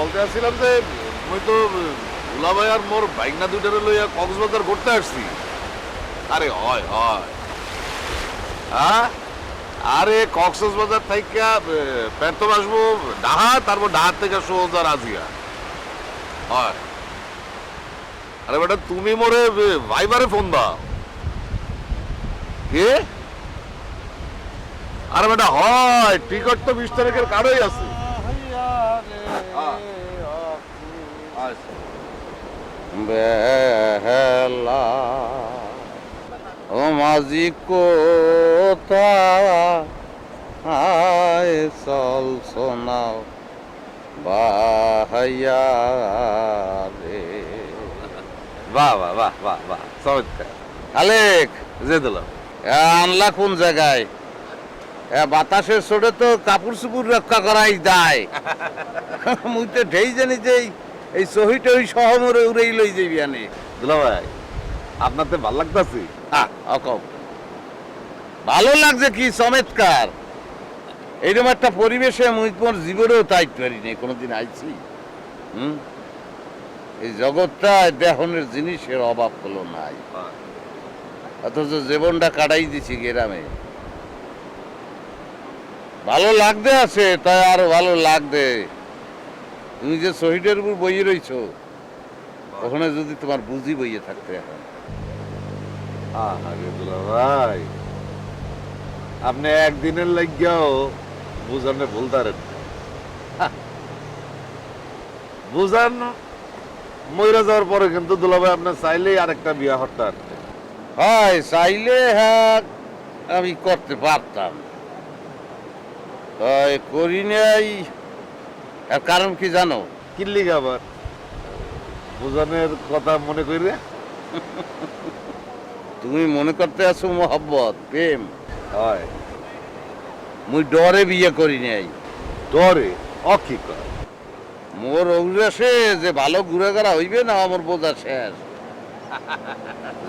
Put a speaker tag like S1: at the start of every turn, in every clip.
S1: বলতে আসছিলাম যে মুই তো দুলাভাই আর মোর বাইকনা দুইটারে লইয়া কক্সবাজার ঘুরতে আসছি। আরে হয় হয় হ্যাঁ, আরে কক্সবাজার থেকে প্রথম আসবো ডাহা, তারপর ডাহার থেকে সোজা রাজিয়া হয়। আরে বেটা তুমি মোরে ভাইবারে ফোন দাও কে? আরে বেটা হয়, টিকট তো 20 তারিখের কার্ডই আছে। আচ্ছা।
S2: বেলা ও মাঝি কোথায় চল শোনাও বাহাইয়া রে।
S1: বাহ বাহ বাহ বাহ বাহ, চমৎকার।
S2: আলেক
S1: যে দিলাম
S2: আনলা কোন জায়গায়? বাতাসের ছোটে তো কাপড় চুপুর রক্ষা করাই যায়। মুই তো ঢেই জানি যে এই সহিটা ওই সহমরে উড়েই লই যাবি আনে।
S1: দুলাভাই, আপনার তো ভাল লাগতেছে।
S2: ভালো লাগছে কি চমৎকার। এইরকম একটা পরিবেশে মুই তোমার জীবনেও তাইতে পারিনি, কোনোদিন আইছি। এই জগৎটা দেহনের জিনিসের অভাব হলো নাই, অথচ জীবনটা কাটাই দিছি গ্রামে। ভালো লাগতে আছে, তাই আরো ভালো লাগবে। তুমি যে শহীদের উপর বইয়ে রইছো, ওখানে যদি তোমার বুঝি বইয়ে থাকতে এখন।
S1: আরে দুলাভাই, আপনি একদিনের লাগিয়াও বুঝানে ভুলতারেন। বুঝান মইরা যাওয়ার পরে কিন্তু দুলাভাই আপনি চাইলেই আরেকটা বিয়া হতে পারতেন।
S2: হয় চাইলে হ্যাঁ আমি করতে পারতাম, তাই করি নাই। আর কারণ কি জানো?
S1: কিল্লি আবার বুঝানের কথা মনে করি।
S2: তুমি মনে করতে আছো মোহব্বত প্রেম,
S1: হয়
S2: মুই ডরে বিয়ে করি নাই।
S1: ডরে অক্ষিকর
S2: মোর অভিলাষে যে ভালো ঘুরে গেরা হইবে না, আমার বোঝা শেষ।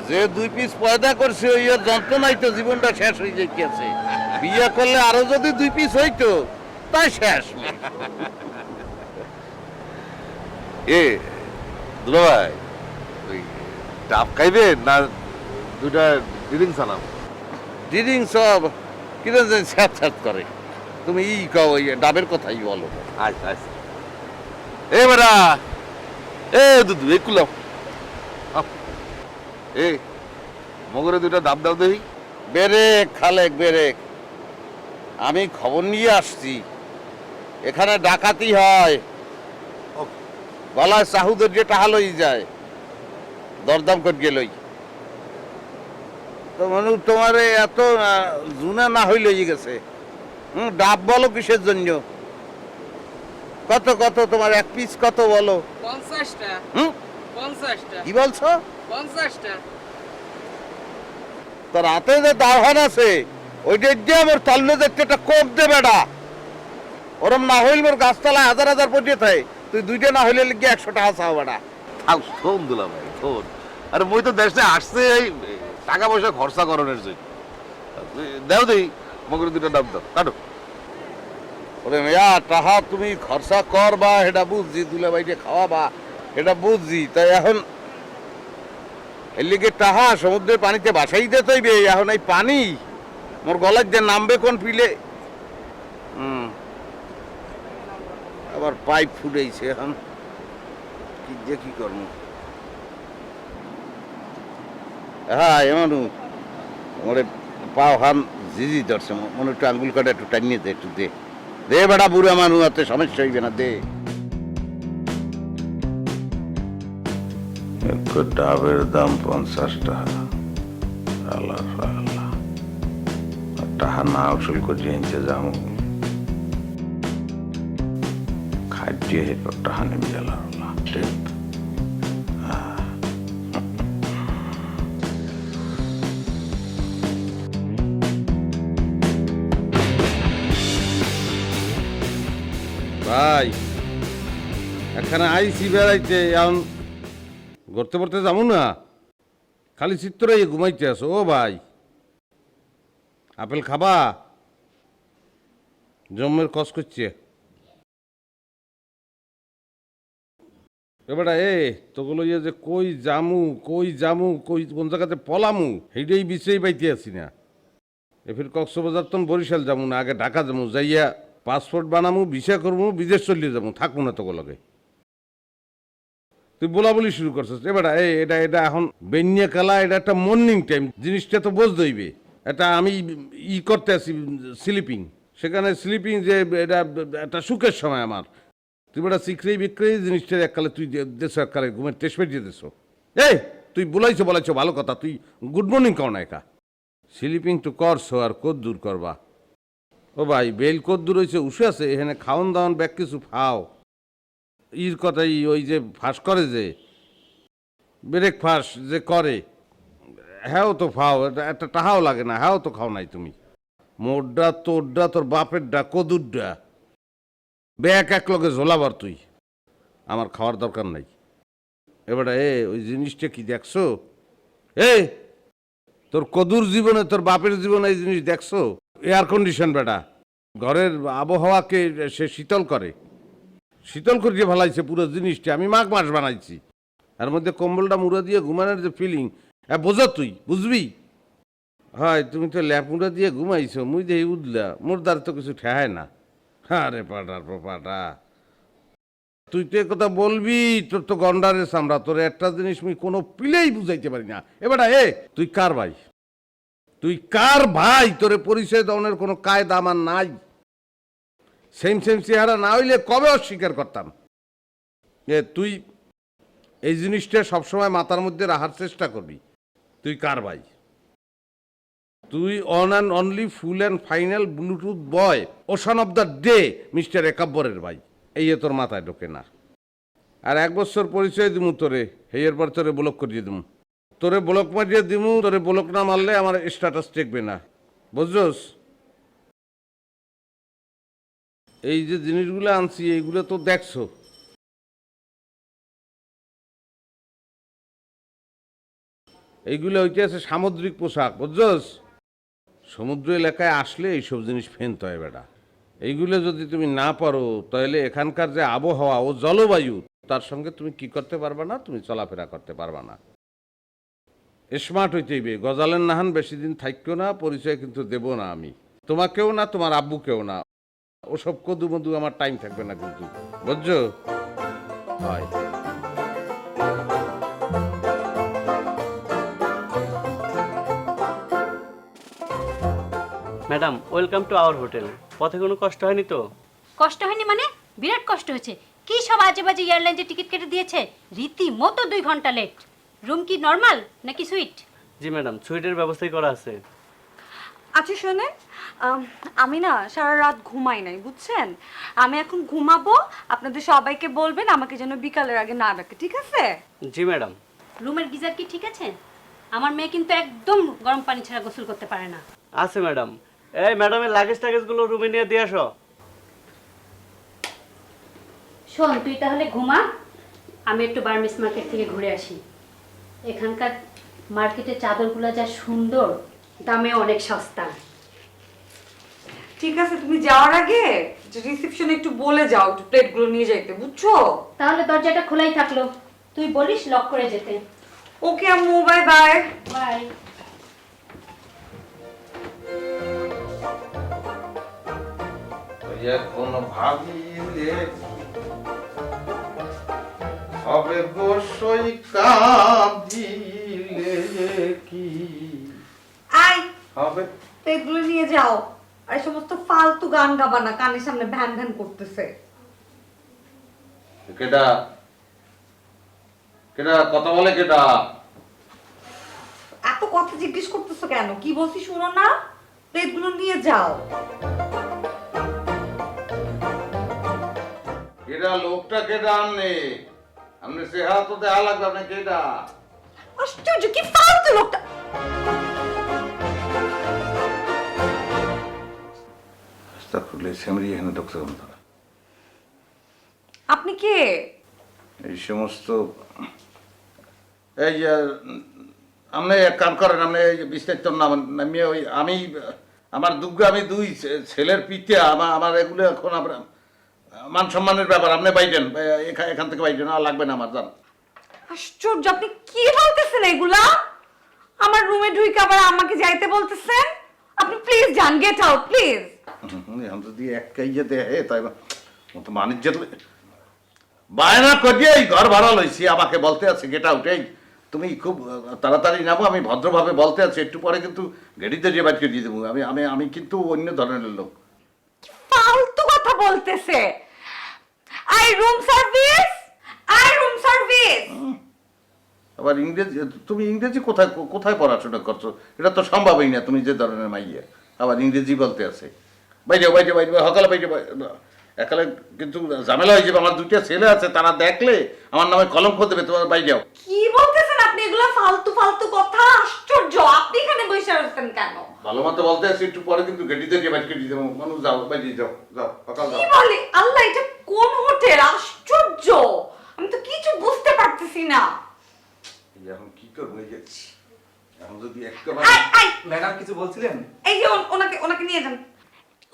S2: যে 2 পিস পয়দা করছে ওই যন্ত্রণাই তো জীবনটা শেষ হয়ে যাইতেছে। বিয়ে করলে আরো যদি 2 পিস হইতো, তাই শেষ।
S1: এ দুলাভাই, ওই ডাব খাইবেন না দুইটা ডিরিং সালাম?
S2: ডিডিং সব কিরকম যেন স্যাঁত স্যাঁত করে। তুমি ই কও, ওই ডাবের কথাই বলো।
S1: আচ্ছা আচ্ছা। এ বেটা, এ দুধু এ কুলাম, এ মগরে দুইটা ডাব দাও দেখি।
S2: বেরেক খালেক বেরেক, আমি খবর নিয়ে আসছি এখানে ডাকাতি হয়। গলায় চাহুদের যে টাহা লই যায়, দরদাম করে গেলই তো মানুষ তোমার এত জুনা না হইলই গেছে। ডাব বলো কিসের জন্য? কত কত তোমার 1 পিস কত বলো?
S3: 50টা।
S2: হুম
S3: 50টা।
S2: কি বলছো?
S3: 50টা।
S2: তোর হাতে যে দাওয়ান আছে ওইটা দিয়ে আমার তললে দেখতে একটা কোপ দে বেটা। ওরম না হইল মোর গাছতলায় হাজার হাজার পটিয়ে থাকে, তুই 2টা না হইলে লিখে 100 টাকা চাও বেটা।
S1: থাক শোন দুলাভাই শোন, আরে মই তো দেশে আসছে এই টাকা পয়সা খরচা করানোর জন্য। দেও দেই মগরে দুইটা ডাব দাও, কাটো।
S2: ওরে মেয়া টাহা তুমি খরচা করবা সেটা বুঝছি, দুলে বাইটে খাওয়াবা এটা বুঝছি। তাই এখন এর লিগে টাহা সমুদ্রের পানিতে বাসাই দিতে হইবে। এখন এই পানি মোর গলার যে নামবে কোন পিলে। আবার পাইপ ফুটেছে, এখন কি যে কি করবো। হ্যাঁ এমন ওরে পাও হান জিজি ধরছে, মনে একটু আঙ্গুল কাটা একটু টানিয়ে দে, একটু দে দে বেটা, বুড়া মানুষ হাতে সমস্যা হইবে না, দে। ডাবের দাম 50 টাকা। আল্লাহ আল্লাহ, টাকা না উসুল করে এনতে যাও খাদ্যে টাকা নেমে গেল। ভাই এখানে আইসি বেড়াইতে, এখন ঘুরতে পড়তে যাবো না, খালি চিত্তরাই ঘুমাইতে আসো। ও ভাই, আপেল খাবা? জম্মের কস করছে। এবারে তোগুলো ইয়ে যে কই জামু কই কোন জায়গাতে পলামু সেইটাই বিচেই পাইতে আছি না। এফির কক্সবাজার তন বরিশাল যামু না, আগে ঢাকা যামু, যাইয়া পাসপোর্ট বানামু, ভিসা করবো, বিদেশ চলিয়ে যাবো, থাকবো না তোকে লগে। তুই বলা বলি শুরু করছিস এবারে এটা এটা এখন বেনিয়া খেলা, এটা একটা মর্নিং টাইম, জিনিসটা তো বুঝতে হইবে। এটা আমি করতে আছি স্লিপিং, সেখানে স্লিপিং যে এটা একটা সুখের সময় আমার। তুই বেটা শিখরেই বিক্রেই জিনিসটা এককালে তুই দেশ এককালে ঘুমের টেস্ট দিয়ে দেশ। তুই বলাইছো ভালো কথা, তুই গুড মর্নিং কর না একা। স্লিপিং তো করছো আর কত দূর করবা। ও ভাই বেল কত দূর হয়েছে উষে আছে, এখানে খাওয়ান দাওয়ান ব্যাগ কিছু ফাও। কথাই ওই যে ফাঁস করে যে ব্রেক ফাঁস যে করে, হ্যাঁ তো ফাও, একটা টাহাও লাগে না, হ্যাঁ তো খাও নাই তুমি। মোরডা তোরডা তোর বাপেরডা কদুরডা ব্যাগ এক লগে ঝোলাবার তুই, আমার খাওয়ার দরকার নাই। এবারে ওই জিনিসটা কি দেখছো? তোর কদুর জীবনে তোর বাপের জীবনে এই জিনিস দেখছো? এয়ার কন্ডিশন বেটা, ঘরের আবহাওয়াকে সে শীতল করে দিয়ে ভালাইছে পুরো জিনিসটা। আমি মাঘ মাস বানাইছি, এর মধ্যে কম্বলটা মুড়া দিয়ে ঘুমানোর যে ফিলিং, বোঝা তুই বুঝবি। হয় তুমি তো ল্যাপ মুড়া দিয়ে ঘুমাইছো, মুই যে উঠলা মোর দ্বার তো কিছু ঠেহায় না। আরে পাটা তুই তো কথা বলবি, তোর তো গন্ডারের সামরা, তোর একটা জিনিস মুই কোনো পিলেই বুঝাইতে পারি না। এবারে তুই কার ভাই? তোরে পরিচয় দেওয়ার কোনো কায়দা আমার নাই। সেম চেহারা না হইলে কবে অস্বীকার করতাম। তুই এই জিনিসটা সবসময় মাথার মধ্যে রাখার চেষ্টা করবি। তুই কার ভাই? তুই one and only full and final bluetooth boy, ocean of the day mister একাব্বরের ভাই। এই তোর মাথায় ঢোকে না। আর 1 বছর পরিচয় দিমু তোরে, এরপর তোরে ব্লক করিয়ে দিমু, তোরে ব্লক মারিয়ে দিমু। তোরে ব্লক না মারলে আমার স্ট্যাটাস টেকবে না, বুঝছস? এই যে জিনিসগুলো আনছি এইগুলো তো দেখছো, এইগুলো হইতে আছে সামুদ্রিক পোশাক, বুঝছস? সমুদ্র এলাকায় আসলে এইসব জিনিস ফেনতে হয় বেটা। এইগুলো যদি তুমি না পারো তাহলে এখানকার যে আবহাওয়া ও জলবায়ু, তার সঙ্গে তুমি কি করতে পারবা না, তুমি চলাফেরা করতে পারবা না। স্মার্ট হইতে হইবে। গজালের নাহান বেশি দিন থাকতো না, পরিচয় কিন্তু দেব না আমি, তোমাকেও না, তোমার আব্বুকেও না। ওসব কদু মধু আমার টাইম থাকবে না কিন্তু, বুঝছো? হয়
S4: madam, welcome to our hotel. পথে কোনো কষ্ট হয়নি তো?
S5: কষ্ট হয়নি মানে? বিরাট কষ্ট হয়েছে। কি সব আজে বাজে এয়ারলাইন্সে টিকিট কেটে দিয়েছে, রীতিমতো 2 ঘন্টা লেট। রুম কি নর্মাল নাকি সুইট?
S4: জি ম্যাডাম, সুইটের ব্যবস্থাই করা আছে।
S6: আচ্ছা শোনেন, আমি না সারা রাত ঘুমাই নাই, বুঝছেন? আমি এখন ঘুমাবো, আপনাদের সবাইকে বলবেন আমাকে যেন বিকালের আগে না ডাকে, ঠিক আছে?
S4: জি ম্যাডাম।
S5: রুমের গিজার কি ঠিক আছে? আমার মেয়ে কিন্তু একদম গরম পানি ছাড়া গোসল করতে পারে না।
S4: আছে ম্যাডাম। এই ম্যাডামের লাগেজ টাগেজগুলো রুমে নিয়ে দিয়ে আসো।
S5: শোন, তুই তাহলে ঘুমা, আমি একটু বার্মিস মার্কেট থেকে ঘুরে আসি। এখানকার মার্কেটের চাদরগুলো যা সুন্দর, দামে অনেক সস্তা।
S6: ঠিক আছে, তুমি যাওয়ার আগে রিসেপশনে একটু বলে যাও একটু প্লেটগুলো নিয়ে যাইতে, বুঝছো?
S5: তাহলে দরজাটা খোলাই থাকলো, তুই বলিস লক করে যেতে।
S6: ওকে আম্মু, বাই বাই।
S5: বাই।
S2: এখন ভাবিলে হবে বসই কাঁদিলে কি
S6: আই
S2: হবে।
S6: প্লেটগুলো নিয়ে যাও। আর এই সমস্ত ফালতু গান গাবা না, কানের সামনে ভ্যান ভ্যান করতেছে।
S2: কেডা কেডা কথা বলে? কেডা
S6: এত কথা জিজ্ঞেস করতেছো কেন? কি বলছি শুনো না? প্লেটগুলো নিয়ে যাও।
S2: কেডা লোকটা? কেডা আমনে? আমনে চেহারা তো দেখা লাগবে। আপনি কেডা?
S6: আশ্চর্য, কি ফালতু লোকটা। আপনি কে?
S2: এই সমস্ত এই আপনি এক কাম করেন, আপনি বিস্তারিত নাম নামিয়ে ওই আমি আমার দুগ্গা, আমি 2 ছেলের পিঠে আমার এগুলো এখন মান সম্মানের ব্যাপার, আপনি বাইরেন, এখান থেকে বাইরেন, আর লাগবে না আমার, জান।
S6: আশ্চর্য, আপনি কি বলতেছেন এগুলা? আমার রুমে ঢুকে আবার আমাকে যাইতে বলতেছেন? আপনি প্লিজ যান, গেট আউট প্লিজ।
S2: এখন যদি এক কাইয়ে দেয় তাই মতো বাণিজ্যের বায়না করিয়ে এই ঘর ভাড়া লইছি, আমাকে বলতে আছে গেট আউট। এই তুমি খুব তাড়াতাড়ি নামো, আমি ভদ্রভাবে বলতে আছি, একটু পরে কিন্তু গেড়িতে যে বাইকে দিয়ে দেবো। আমি কিন্তু অন্য ধরনের লোক।
S6: ফালতু কথা বলতেছে। I room service.
S2: আবার ইংরেজি, তুমি ইংরেজি কোথায় কোথায় পড়াশোনা করছো? এটা তো সম্ভবই না, তুমি যে ধরনের মাইয়া আবার ইংরেজি বলতে আছে। বাইরে বাইরে বাইরে সকালে বাইরে একালে কিন্তু ঝামেলা হয়ে যাবে। আমার দুইটা ছেলে আছে, তারা দেখলে আমার নামে কলঙ্ক দেবে। তোমার বাইরে যাও।
S6: কি বলতেছেন আপনি এগুলা ফালতু কথা? আশ্চর্য, আপনি এখানে বসে আছেন কেন?
S2: ভালো মতো বলতে আছি, একটু পরে কিন্তু গেটিতে যে বাইরে দিয়ে দেবো। মানুষ যাও, বাইরে যাও, যাও সকাল
S6: কি
S2: যাও।
S6: বলে আল্লাহ, এটা কোন হোটেল? আশ্চর্য, আমি তো কিছু বুঝতে পারতেছি না।
S2: এখন কি করবো? এই যে এখন যদি একেবারে
S7: ম্যাডাম কিছু বলছিলেন?
S6: এই যে ওনাকে নিয়ে যান।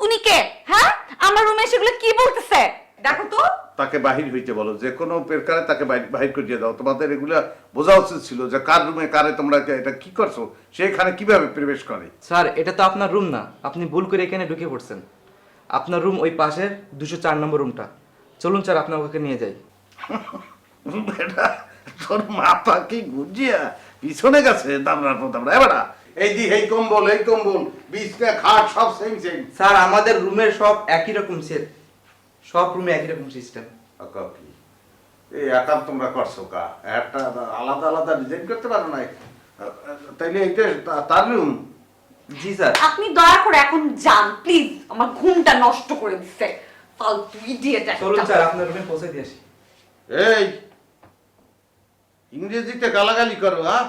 S6: উনি কে? হ্যাঁ, আমার রুমে সেগুলো কি বলতেছে? দেখো তো।
S2: তাকে বাহির হইতে বলো, যে কোনো প্রকারে তাকে বাহির করে দাও। তোমাদের এগুলা বোঝা উচিত ছিল যে কার রুমে কারে তোমরা এটা কি করছো, সেখানে কিভাবে প্রবেশ করে।
S7: স্যার, এটা তো আপনার রুম না, আপনি ভুল করে এখানে ঢুকে পড়ছেন। আপনার রুম ওই পাশের 204 নম্বর রুমটা। চলুন স্যার, আপনার ওকে নিয়ে যাই।
S2: বেটা, তোর মাথা কি গুজিয়া পিছনে গেছে? দামরা এবারা এই দি এই কম্বল বিছনা খাট সব সেম।
S7: স্যার, আমাদের রুমের সব একই রকম সেট, সব রুমে একই রকম সিস্টেম।
S2: কি এই একাম তোমরা করছো কা? একটা আলাদা আলাদা ডিজাইন করতে পারো না? তাইলে এইটা তার রুম?
S7: জি স্যার।
S6: আপনি দয়া করে এখন যান প্লিজ, আমার ঘুমটা নষ্ট করে দিচ্ছে ফালতু ইডিয়েট একটা।
S7: চলুন স্যার, আপনার রুমে পৌঁছে দিয়ে আসি।
S2: এই ইংরেজিতে গালাগালি করো? হ্যাঁ,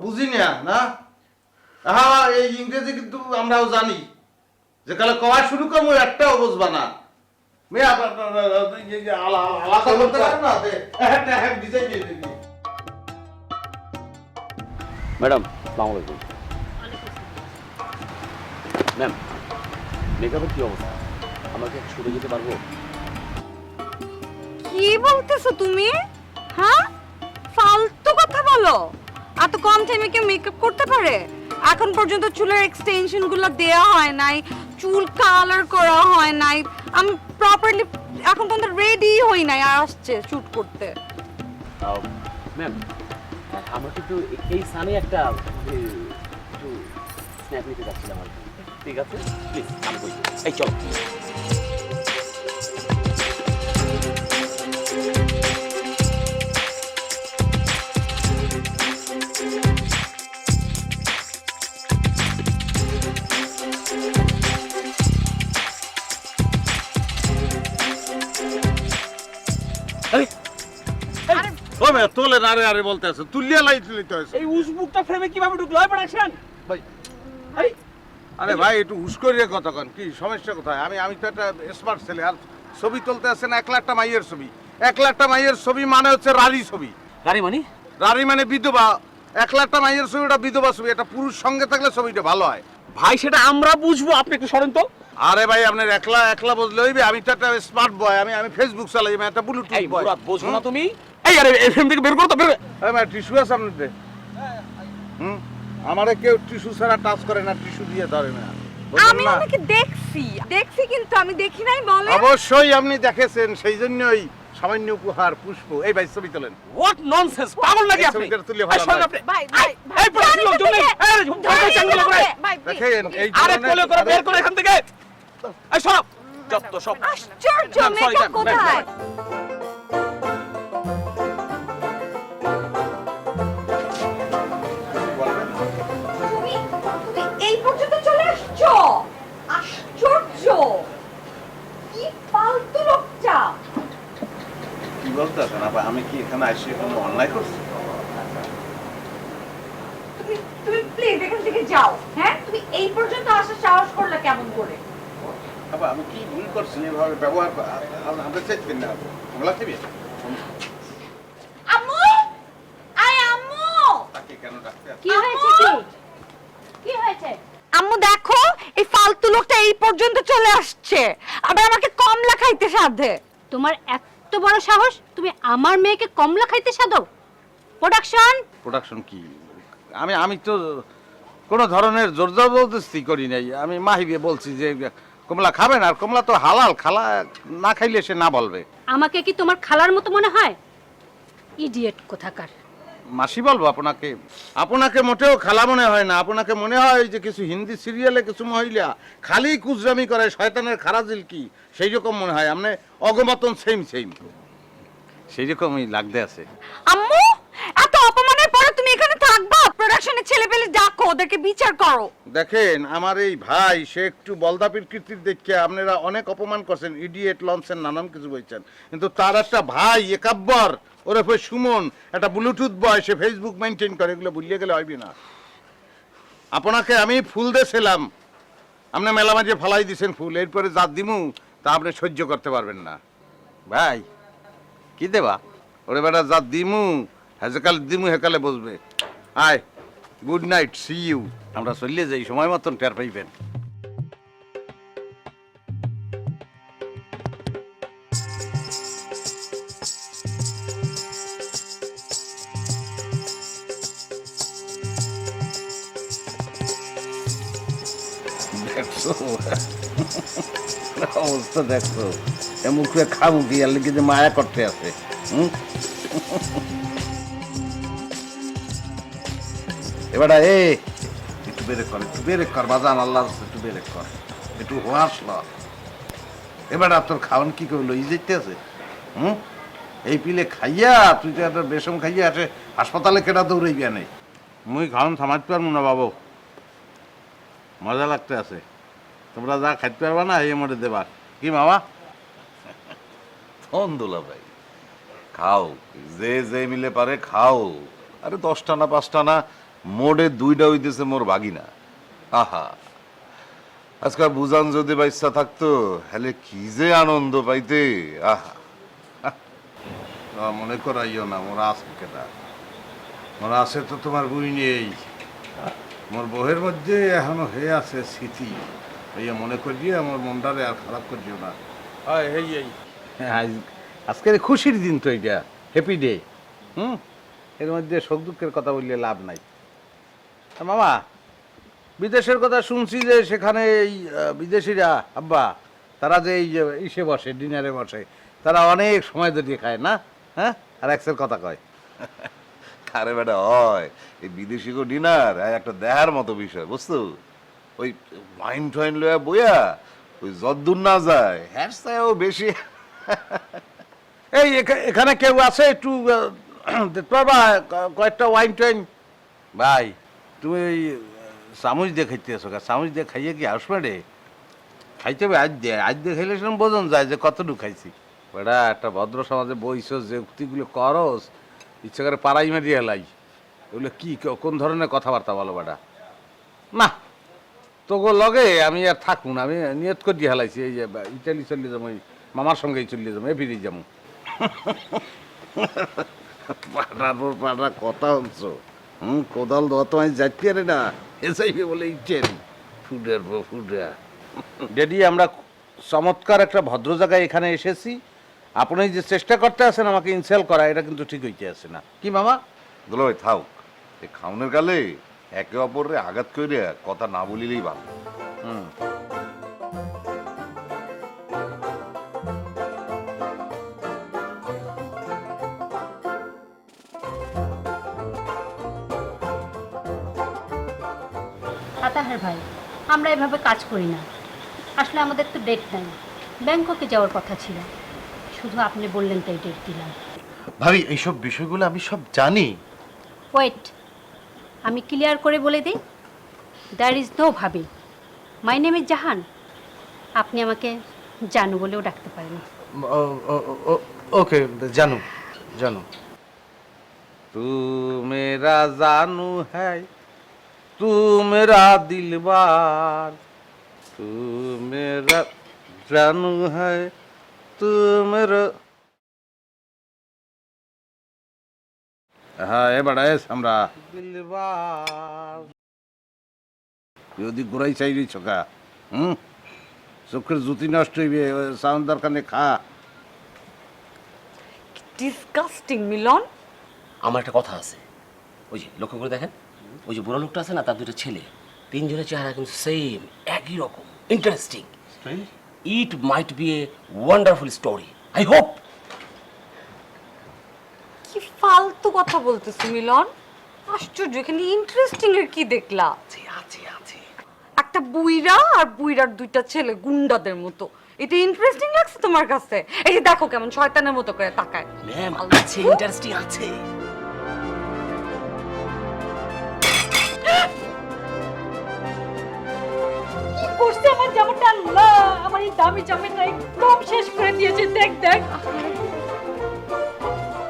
S2: বুঝি না? হ্যাঁ, এই ইংরেজি কিন্তু আমরাও জানি, যে কালে কওয়া শুরু করবো একটাও বুঝবা না। আলাদা করতে পারো না? ডিজাইন দিয়ে দিবি।
S8: ম্যাডাম আসসালামু আলাইকুম। ম্যাম, মেকআপের কি অবস্থা? আমাকে ছুটে যেতে পারবো?
S6: কি বলতেছো তুমি? হ্যাঁ, ফালতু কথা বলো। এত কম টাইমে কি মেকআপ করতে পারে? এখন পর্যন্ত চুলের এক্সটেনশন গুলো দেয়া হয় নাই, চুল কালার করা হয় নাই, আমি প্রপারলি এখন পর্যন্ত রেডি হই নাই, আর আসছে শুট করতে।
S8: ম্যাম, আমরা কিন্তু এই সানে একটা একটু স্ন্যাপ নিতে যাচ্ছিলাম আর কি। ঠিক আছে, প্লিজ আমি বই। এই চলো।
S2: তোলে না রে, আরে বলতে আছে তুলিয়া লাইট লইতে আছে।
S4: এই উসবুকটা ফ্রেমে কিভাবে ঢুকলো? হয় প্রোডাকশন
S2: ভাই, আরে ভাই একটু হুশ করিয়ে কথা কন। কি সমস্যা কোথায়? আমি তো একটা স্মার্ট ছেলে, আর ছবি তুলতে আসে না 1 লাখটা মাইয়ের ছবি। 1 লাখটা মাইয়ের ছবি মানে হচ্ছে রারি ছবি।
S8: গাড়ি মানে?
S2: রারি মানে বিধবা। 1 লাখটা মাইয়ের ছবি, ওটা বিধবা ছবি। একটা পুরুষ সঙ্গে থাকলে ছবিটা ভালো হয়।
S4: ভাই, সেটা আমরা বুঝবো, আপনি একটু সরেন তো।
S2: আরে ভাই, আপনার একলা বুঝলে হইবে? আমি তো একটা স্মার্ট বয়, আমি ফেসবুক চালাই, আমি একটা ব্লুটুথ
S8: এই
S2: বয়।
S8: মুরাদ, বোঝো না তুমি?
S4: এই আরে এফএম থেকে বের করো তো, বের।
S2: আরে ভাই, টিস্যু আছে আপনাদের? আমারে কেউ টিস্যু ছাড়া টাচ করে না, টিস্যু দিয়ে ধরে না।
S6: আমি ওনাকে দেখছি কিন্তু আমি দেখি নাই বলে।
S2: অবশ্যই আপনি দেখেছেন, সেই জন্যই সামান্য উপহার পুষ্প। এই ভাই ছবি তোলেন।
S4: হোয়াট ননসেন্স, পাগল নাকি আপনি?
S2: ছবিটা তুলে ভালো
S4: সরেন
S2: হয়।
S4: আপনি।
S6: ভাই
S4: এই প্রশ্ন লোকজন নেই। এই ঝগড়া চাঙ্গলা করে।
S2: দেখেন এই
S4: আরে
S2: ধরনের-
S4: কোলে করে বের করে এখান থেকে। এই সব যত সব।
S6: আশ্চর্য,
S4: ম্যাম, sorry,
S6: মেকআপ
S4: ম্যাম,
S6: কোথায়? তুমি এই পর্যন্ত চলে আসছো? আশ্চর্য, কি ফালতু লোকটা।
S2: কি বলতে আছেন আপা? আমি কি এখানে এসে কোনো অন্যায় করছি?
S6: তুমি প্লিজ এখান থেকে যাও। হ্যাঁ, তুমি এই পর্যন্ত আসার সাহস করলে কেমন করে?
S2: আপা, আমি কি ভুল করছি এভাবে ব্যবহার? আমরা চাইতেন না বাংলা টিভি
S6: আম্মু, আয় আম্মু।
S2: তাকে কেন ডাকতে?
S5: কি হয়েছে? কি হয়েছে?
S6: আম্মু দেখো, এই ফালতু লোকটা এই পর্যন্ত চলে আসছে, আবার আমাকে কমলা খাইতে সাধে।
S5: তোমার এত বড় সাহস, তুমি আমার মেয়েকে কমলা খাইতে সাধো? প্রোডাকশন
S2: প্রোডাকশন কি? আমি তো কোনো ধরনের জোর জবরদস্তি করি নাই। আমি মাহিবে বলছি যে কমলা খাবেন, আর কমলা তো হালাল, খালা না খাইলে সে না বলবে।
S5: আমাকে কি তোমার খালার মতো মনে হয়? ইডিয়েট কোথাকার।
S2: মাসি বলবো আপনাকে? আপনাকে মোটেও খালা মনে হয় না। আপনাকে মনে হয় যে কিছু হিন্দি সিরিয়ালে কিছু মহিলা খালি কুজরামি করে, শয়তানের খারাজিল কি সেই রকম মনে হয়। আপনি অগমতন সেম সেই রকমই লাগতে আছে।
S6: আম্মু, এত অপমানের পরে তুমি এখানে থাকবা? প্রোডাকশনের ছেলে পেলে ডাকো, ওদেরকে বিচার করো।
S2: দেখেন, আমার এই ভাই সে একটু বলদাপির কীর্তির দেখে আপনারা অনেক অপমান করছেন, ইডিয়েট লঞ্চের নানান কিছু বলছেন, কিন্তু তার একটা ভাই একাব্বর ওরফে সুমন, একটা ব্লুটুথ বয়, সে ফেসবুক মেনটেন করে, এগুলো ভুলিয়ে গেলে হইবি না। আপনাকে আমি ফুল দিয়েছিলাম, আপনি মেলা মাঝে ফালাই দিয়েছেন ফুল, এরপরে যা দিমু তা আপনি সহ্য করতে পারবেন না। ভাই কি দেবা ওরে বেটা, যা দিমু হেকালে দিমু, হেকালে বসবে। আয়, গুড নাইট, সি ইউ। আমরা চলিয়ে যাই, সময় মতন টের পাইবেন। দেখছো অবস্থা, দেখছো এ মুখে খাবো কি, আর লিখে যে মায়া করতে আছে। এবারে একটু বেরেক কর বাজান, আল্লাহ একটু বেরেক কর, একটু হাসল। এবারে তোর খাওয়ান কি করলো, ই যেতে আছে? এই পিলে খাইয়া তুই তো একটা বেসম খাইয়া আসে হাসপাতালে কেটা দৌড়াইবি নেই। মুই খাওয়ান থামাইতে পারবো না বাবু, মজা লাগতে আছে। তোমরা যা খাইতে পারবা না এই মরে দেবার কি মামা?
S1: দুলা ভাই খাও, যে মিলে পারে খাও। আরে 10টা না 5টা না, মোড়ে 2টা হইতেছে মোর বাগিনা। আহা, আজকাল বুঝান যদি বাচ্চা থাকতো হলে কি যে আনন্দ পাইতে। আহা,
S2: মনে করাইও না, মোরা আছে কেটা, মোরা আছে তো তোমার বই নেই। মোর বহের মধ্যে এখনো হয়ে আছে স্মৃতি, এই মনে করিয়ে আমার মনটারে আর খারাপ করিও না। আজকের খুশির দিন তো, এটা হ্যাপি ডে। এর মধ্যে সুখ দুঃখের কথা বললে লাভ নাই। মামা, বিদেশের কথা শুনছি যে সেখানে এই বিদেশিরা আব্বা তারা যে এই ইসে বসে, ডিনারে বসে, তারা অনেক সময় ধরিয়ে খায় না? হ্যাঁ, আর এক্সের কথা কয়।
S1: আরে বেটা হয় এই বিদেশি গো ডিনার একটা দেখার মতো বিষয়, বুঝছো? ওই ওয়াইন টোয়াইন লয়া বইয়া ওই যদ্দূর না যায় হ্যাঁ চাইও বেশি।
S2: এই এখানে কেউ আছে একটু দেখতে পারবা কয়েকটা ওয়াইন টোয়াইন? ভাই তুমি ওই চামচ দিয়ে খাইতে আসো, চামচ দিয়ে খাইয়ে কি আসবে রে? খাইতে হবে আজ দিয়ে খাইলে সেরকম বোঝন যায় যে কতটুকু খাইছি। বেটা একটা ভদ্র সমাজে বইছ, যে উক্তিগুলো করস ইচ্ছা করে পাড়াই মারিয়ে এলাই, এগুলো কি কোন ধরনের কথাবার্তা বলো বেটা? না তোগো লগে আমি আর থাকুন, আমি নিয়ত করে হেলাইছি এই যে ইটালি চলে যাবো, মামার সঙ্গেই চলে যাবো, ফিরে যাবো। পাড়া কথা হচ্ছ, কোদাল দেওয়া তো আমি যাইতে পারে না, এ চাইবে বলে ইটেন ফুডের ফুডা। ড্যাডি, আমরা চমৎকার একটা ভদ্র জায়গায় এখানে এসেছি, আপনি যে চেষ্টা করতে আছেন আমাকে ইনসাল্ট করা, এটা কিন্তু ঠিক হইতে আছে না। কি মামা?
S1: দুলা ভাই থাও, এই খাওনের গালে একে অপরে আঘাত করে কথা না বলিলেই ভালো।
S5: আতাহার ভাই, আমরা এভাবে কাজ করি না। আসলে আমাদের তো ডেট নাই, ব্যাংককে যাওয়ার কথা ছিল, শুধু আপনি বললেন তাই ডেট দিলাম।
S9: ভাবি এইসব বিষয়গুলো আমি সব জানি।
S5: ওয়েট, আমি ক্লিয়ার করে বলে দিই, দ্যার ইজ নো ভাবি, মাই নেম ইজ জাহান। আপনি আমাকে জানু বলেও ডাকতে পারেন।
S9: ওকে, জানু জানু।
S2: তু মেরা জানু হ্যায়, তু মেরা দিলবার, তু মেরা জানু হ্যায়, তু মেরা। হ্যাঁ এবার আমরা দিলবার যদি ঘুরাই চাই ছোকা, চোখের জুতি নষ্ট হইবে, সাউন্ড দরকার নেই, খা।
S6: ডিসগাস্টিং মিলন।
S8: আমার একটা কথা আছে, ওই যে লক্ষ্য করে দেখেন, ওই যে বুড়ো লোকটা আছে না, তার দুটো ছেলে, তিনজনের চেহারা কিন্তু সেম, একই রকম। Interesting. It might B a wonderful story, I hope.
S6: কি ফালতু কথা বলতেছো মিলন? আশ্চর্য, এখানে ইন্টারেস্টিং এর কি দেখলা?
S8: আছে আছে আছে
S6: একটা বুইরা আর বুইরার দুইটা ছেলে গুন্ডাদের মতো, এটা ইন্টারেস্টিং লাগছে তোমার কাছে? এই যে দেখো কেমন শয়তানের মতো করে তাকায়।
S8: ম্যাম, আছে, ইন্টারেস্টিং আছে।
S5: কি করছে আমার জামাটা? আল্লাহ, আমার এই দামি জামাটা একদম শেষ করে দিয়েছে। দেখ দেখ।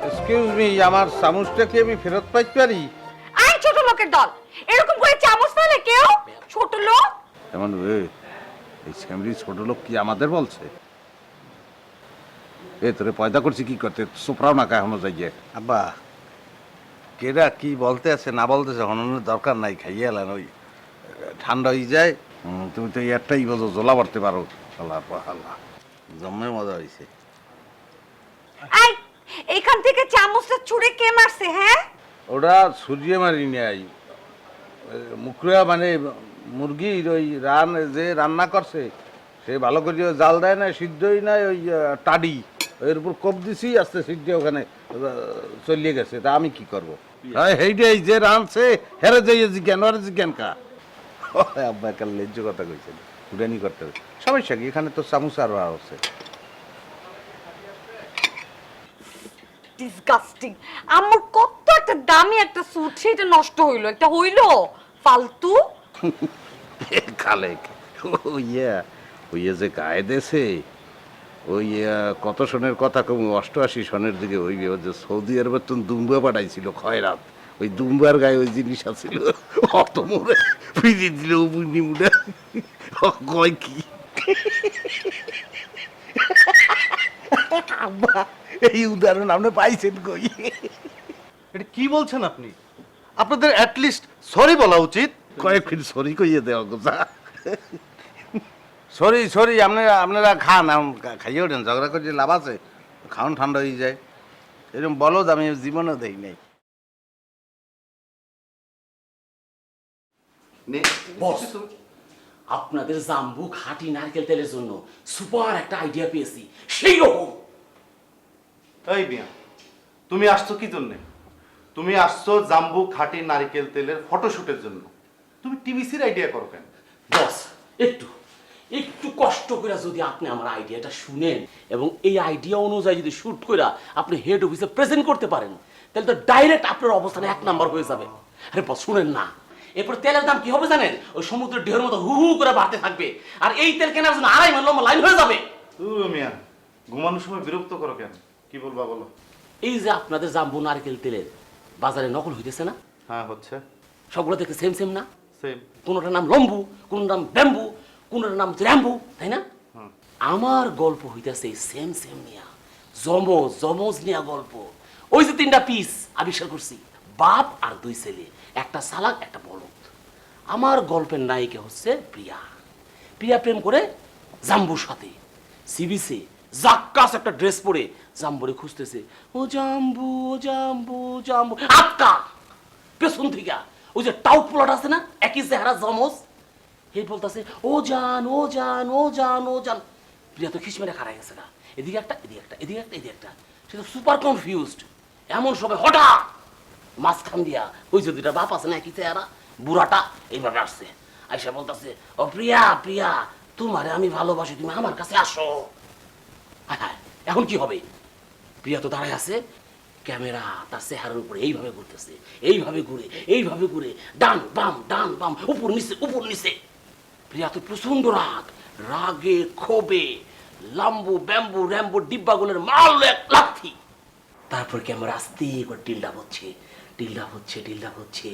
S2: এক্সকিউজ মি, আমার চামচটা কি আমি ফেরত পাইতে পারি?
S6: আই ছোট লোকের দল, এরকম করে চামচ ফেলে কেউ? ছোট লোক?
S2: এমন এই স্যামরি ছোট লোক কি আমাদের বলছে? এ তোরে পয়দা করছি কি করতে, সোপরাও না এখনো যাইয়ে। আব্বা, কেডা কি বলতে আছে না বলতেছে হননের দরকার নাই, খাইয়ে এলেন, ওই ঠান্ডা হয়ে যায়। তুমি তো একটাই বোঝো, জোলা পড়তে পারো। আল্লাহ আল্লাহ, জম্মে মজা হয়েছে।
S6: আই, এখান থেকে চামচটা ছুঁড়ে কে মারছে? হ্যাঁ,
S2: ওটা সূর্যে মারি নাই, মুখরা মানে মুরগির ওই যে রান্না করছে সে ভালো করে জাল দেয় না, সিদ্ধই নাই, ওই টাডি এর উপর কোপ দিছি, আস্তে সিদ্ধ ওখানে চলিয়ে গেছে। তা আমি কি করবো? সেইটাই যে রানছে হেরে যাই জিজ্ঞান, ওরে জিজ্ঞান কা। আব্বা একটা লেজ্জ কথা কইছেন, উডানি করতে হবে। সমস্যা কি, এখানে তো চামচ আরো আছে।
S6: ডিসগাস্টিং। আমার কত একটা দামি একটা স্যুট, সেটা নষ্ট হইলো, একটা হইলো ফালতু।
S2: খালেক ওই যে গায়ে দেশে ওই কত সনের কথা কম, 88 সনের দিকে ওই যে সৌদি আরবের তো দুম্বা পাঠাইছিল খয়রাত, ওই দুম্বার গায়ে ওই জিনিস আছিল, অত মোড়ে ফিরিয়ে দিল বুঝনি মুড়ে কয় কি। আব্বা, এই উদাহরণ আপনি পাইছেন কই?
S9: এটা কি বলছেন আপনি? আপনাদের অ্যাটলিস্ট সরি বলা উচিত।
S2: কয়েক ফিট সরি কইয়ে দেওয়া কথা। সরি সরি, আপনারা খান, খাইয়ে ওঠেন, ঝগড়া করে লাভ আছে? খাওন, ঠান্ডা হয়ে যায়। এরকম বলদ আমি জীবনেও দেই নাই।
S8: বস, আপনাদের জাম্বু খাঁটি নারকেল তেলের জন্য সুপার একটা আইডিয়া পেয়েছি, সেই রকম।
S9: এই মিয়া, তুমি আসছো কি জন্যে? তুমি আসছো জাম্বু খাঁটি নারকেল তেলের ফটোশুটের জন্য। তুমি টিভিসির আইডিয়া করো কেন?
S8: বস, একটু একটু কষ্ট করে যদি আপনি আমার আইডিয়াটা শুনেন এবং এই আইডিয়া অনুযায়ী যদি শুট করে আপনি হেড অফিসে প্রেজেন্ট করতে পারেন, তাহলে তো ডাইরেক্ট আপনার অবস্থানে 1 নাম্বার হয়ে যাবে। আরে বস শুনেন না, এরপর তেলের দাম কি হবে জানেন? ওই সমুদ্রের ঢেউর মতো হু হু করে বাড়তে থাকবে, আর এই তেল কেনার জন্য 2.5 মাইল লম্বা লাইন হয়ে যাবে।
S9: মিয়া, ঘুমানোর সময় বিরক্ত করো কেন? কি বলবা বলো।
S8: এই যে আপনাদের জাম্বু নারকেল তেলের বাজারে নকল হইতেছে না,
S9: হ্যাঁ হচ্ছে।
S8: সবগুলো দেখতে সেম সেম না?
S9: সেম।
S8: কোনটার নাম লম্বু, কোনটার নাম ব্যাম্বু, কোনটার নাম র্যাম্বু, তাই না? আমার গল্প হইতেছে সেম সেম নিয়া, জমজ জমজ নিয়া গল্প। ওই যে 3টা পিস আবিষ্কার করছি, বাপ আর 2 ছেলে, একটা সালাক একটা বলদ। আমার গল্পের নায়িকা হচ্ছে প্রিয়া। প্রিয়া প্রেম করে জাম্বুর সাথে, সিবিসে জাক্কাস একটা ড্রেস পরে জাম্বুরে খুঁজতেছে। ও জাম্বু, ও জাম্বু, জাম্বু, আটকা পেছন থেকে ওই যে টাউট প্লট আছে না, একই চেহারা জমজ, এই বলতেছে ও জান, ও জান, ও জান, ও জান। প্রিয়া তো খিসমেরে খারাই গেছে না, এদিকে একটা এদিকে একটা এদিকে একটা এদিকে একটা, সে তো সুপার কনফিউজড। এমন সময় হঠাৎ মাঝখান দিয়া ওই যে 2টা বাপ আছে না একই চেহারা, বুড়াটা এইভাবে আসছে, আইসা বলতেছে ও প্রিয়া, প্রিয়া তোমারে আমি ভালোবাসি, তুমি আমার কাছে আসো। হ্যাঁ, এখন কি হবে? প্রিয়া তো দাঁড়ায় আছে, ক্যামেরা তার চেহারার উপরে এইভাবে ঘুরতেছে, এইভাবে ঘুরে এইভাবে ঘুরে, ডান বাম ডান বাম, উপর নিচে উপর নিচে। প্রিয়া তো প্রচন্ড রাগ, রাগে ক্ষোভে লাম্বু ব্যাম্বু র্যাম্বু ডিব্বাগুলোর মারল এক লাথি। তারপর ক্যামেরা আস্তে করে টিল্ডা হচ্ছে, টিল্ডা হচ্ছে, টিল্ডা হচ্ছে।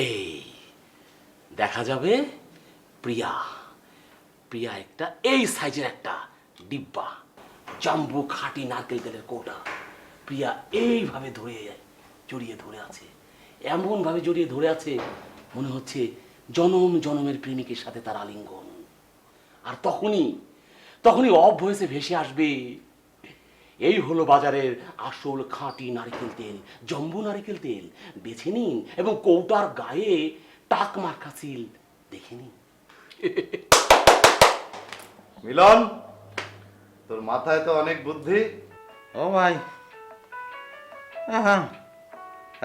S8: এই দেখা যাবে প্রিয়া, প্রিয়া একটা এই সাইজের একটা ডিব্বা, জাম্বু খাঁটি নারকেল তেলের কৌটা। প্রিয়া এইভাবে জড়িয়ে ধরে আছে, এমন ভাবে জড়িয়ে ধরে আছে মনে হচ্ছে জনম জনমের প্রেমিকের সাথে তার আলিঙ্গন। আর তখনই অফ ভয়েসে ভেসে আসবে, এই হলো বাজারের আসল খাঁটি নারকেল তেল, জম্বু নারকেল তেল, বেছে নিন এবং কৌটার গায়ে টাক মার্কা সিল দেখে নিন।
S9: মিলন, তোর মাথায় তো অনেক বুদ্ধি।
S2: ও ভাই, এখন